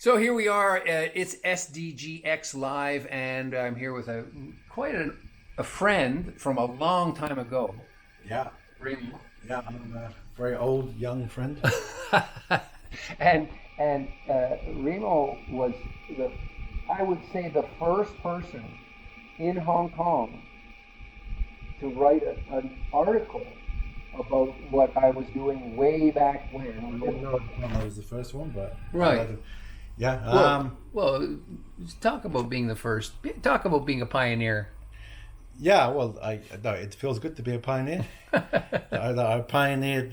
So here we are. It's SDGX Live, and I'm here with quite a friend from a long time ago. Yeah, Remo. yeah, I'm a very old, young friend. and Remo was I would say the first person in Hong Kong to write an article about what I was doing way back when. I didn't know I was the first one, but Right. Yeah. Well, talk about being the first. Talk about being a pioneer. Yeah. Well, no, it feels good to be a pioneer. I pioneered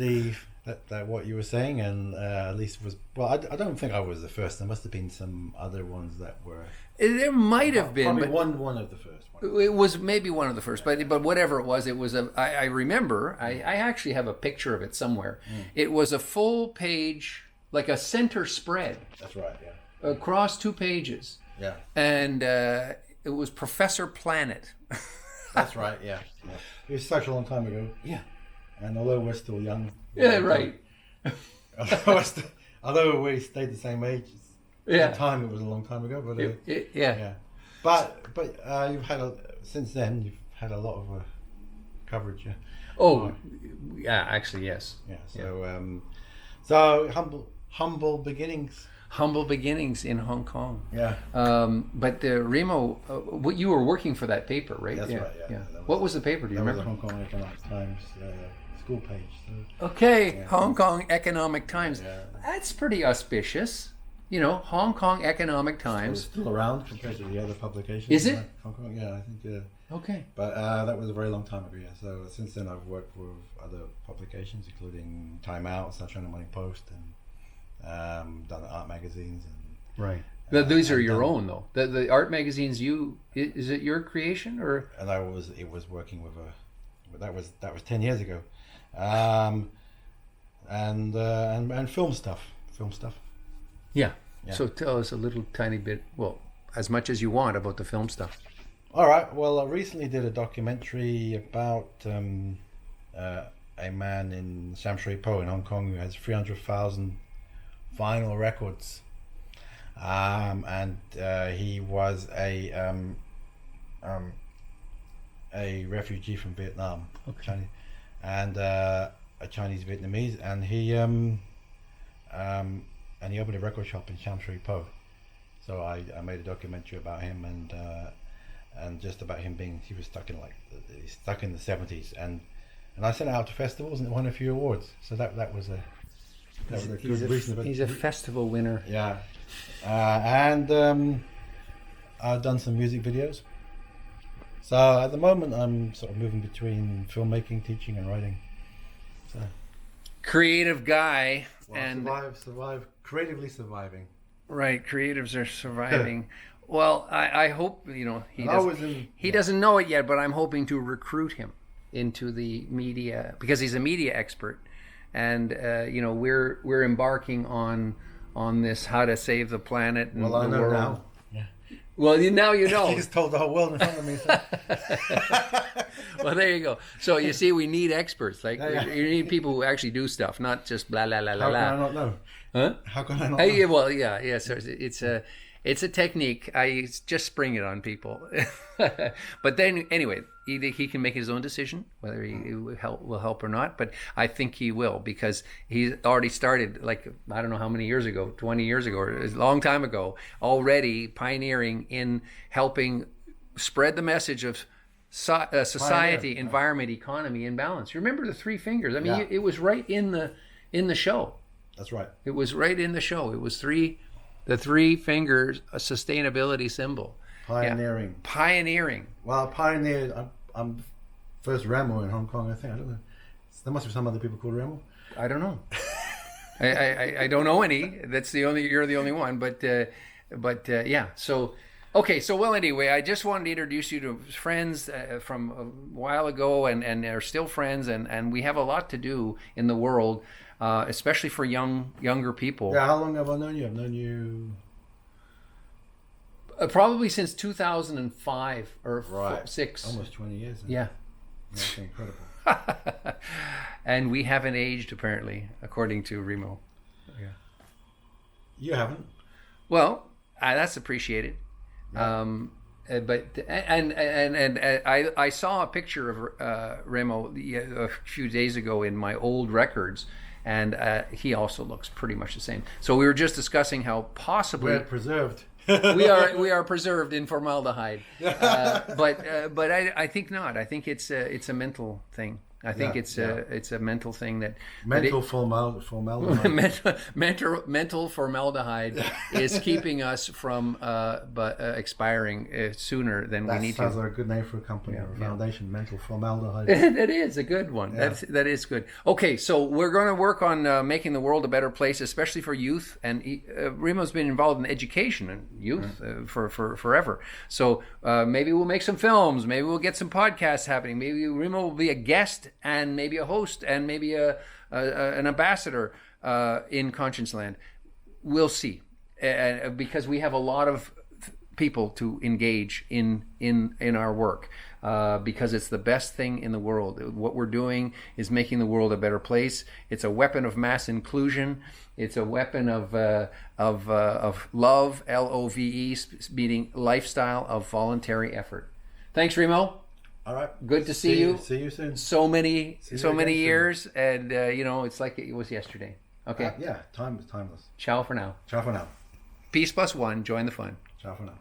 that what you were saying, and at least was well. I don't think I was the first. There must have been some other ones that were. There might have been, probably but one of the first ones. it was maybe one of the first. But whatever it was I remember. I actually have a picture of it somewhere. It was a full page, like a center spread. That's right. Yeah. Across 2 pages. Yeah. And it was Professor Planet. That's right. Yeah. It was such a long time ago. Yeah. And although we're still young. Yeah. Right. Although we stayed the same age. Yeah. At the time, it was a long time ago, but Yeah. yeah. But you've had since then you've had a lot of coverage. Yeah. Oh, yeah. Actually, yes. Yeah. So humble beginnings. Humble beginnings in Hong Kong. Yeah. But Remo, you were working for that paper, right? That's right. Yeah. What was the paper? Do you remember? That was the Hong Kong Economic Times school page. So. Okay, Yeah. Hong Kong Economic Times. Yeah. That's pretty auspicious. You know, Hong Kong Economic It's Times. still around compared to the other publications. Is it? Right? Hong Kong, yeah, I think, yeah. Okay. But that was a very long time ago, yeah. So since then I've worked with other publications, including Time Out, Sunshine and Morning Post, and done art magazines. And Right. These are your own, though. The art magazines, is it your creation or? And it was working with that was 10 years ago. And film stuff. Yeah. Yeah. So tell us a little tiny bit, well, as much as you want about the film stuff. All right. Well, I recently did a documentary about a man in Sham Shui Po in Hong Kong who has 300,000 vinyl records, and he was a refugee from Vietnam, Okay. and a Chinese Vietnamese, and he opened a record shop in Sham Shui Po. So I made a documentary about him and just about him he was stuck in the 70s, and I sent it out to festivals and it won a few awards. So that was a good reason. He's a festival winner. Yeah, and I've done some music videos. So at the moment I'm sort of moving between filmmaking, teaching, and writing. So Creative guy. And creatively surviving. right, creatives are surviving. Well, I hope, he doesn't know it yet, but I'm hoping to recruit him into the media because he's a media expert, and we're embarking on this how to save the planet and Well, I the know world. now. Yeah. Well, now you know. He's told the whole world in front of me. So. Well, there you go. So you see, we need experts. Like Yeah. you need people who actually do stuff, not just blah blah blah How blah. can I not know? Huh? How can I not Hey, know? well, yeah. So it's a technique. I just spring it on people. But then, anyway, he can make his own decision whether he will help or not. But I think he will because he's already started, like, I don't know how many years ago, 20 years ago, or a long time ago, already pioneering in helping spread the message of society, Pioneer. environment, economy, and balance. You remember the 3 fingers? I mean, Yeah. it was right in the show. That's right. It was right in the show. It was the 3 fingers, a sustainability symbol. Pioneering. Yeah. Pioneering. Well, I pioneered. I'm first Remo in Hong Kong. I think. I don't know. There must be some other people called Remo. I don't know. I don't know any. You're the only one. But yeah. So. Okay, so well, anyway, I just wanted to introduce you to friends from a while ago, and are still friends, and we have a lot to do in the world, especially for younger people. Yeah. How long have I known you? I've known you. Probably since 2005 or Right. 6. Almost 20 years. Yeah. That's incredible. And we haven't aged, apparently, according to Remo. You haven't. Well, that's appreciated. Yeah. I saw a picture of Remo a few days ago in my old records, and he also looks pretty much the same. So we were just discussing how possibly We're preserved. we are preserved in formaldehyde, but I think not. I think it's a mental thing. I think it's a mental thing that Mental formaldehyde. mental formaldehyde is keeping us from expiring sooner than we need to. That sounds like a good name for a company or a foundation. Mental formaldehyde. That is a good one. Yeah. That is good. Okay, so we're going to work on making the world a better place, especially for youth. And Remo's been involved in education and youth for forever. So maybe we'll make some films. Maybe we'll get some podcasts happening. Maybe Remo will be a guest and maybe a host and maybe an ambassador in ConscienceLAND. We'll see, because we have a lot of people to engage in our work, because it's the best thing in the world. What we're doing is making the world a better place. It's a weapon of mass inclusion. It's a weapon of love, LOVE, meaning lifestyle of voluntary effort. Thanks, Remo. All right. Good to see you. See you soon. So many again years, and it's like it was yesterday. Okay. Yeah, time is timeless. Ciao for now. Ciao for now. Peace +1. Join the fun. Ciao for now.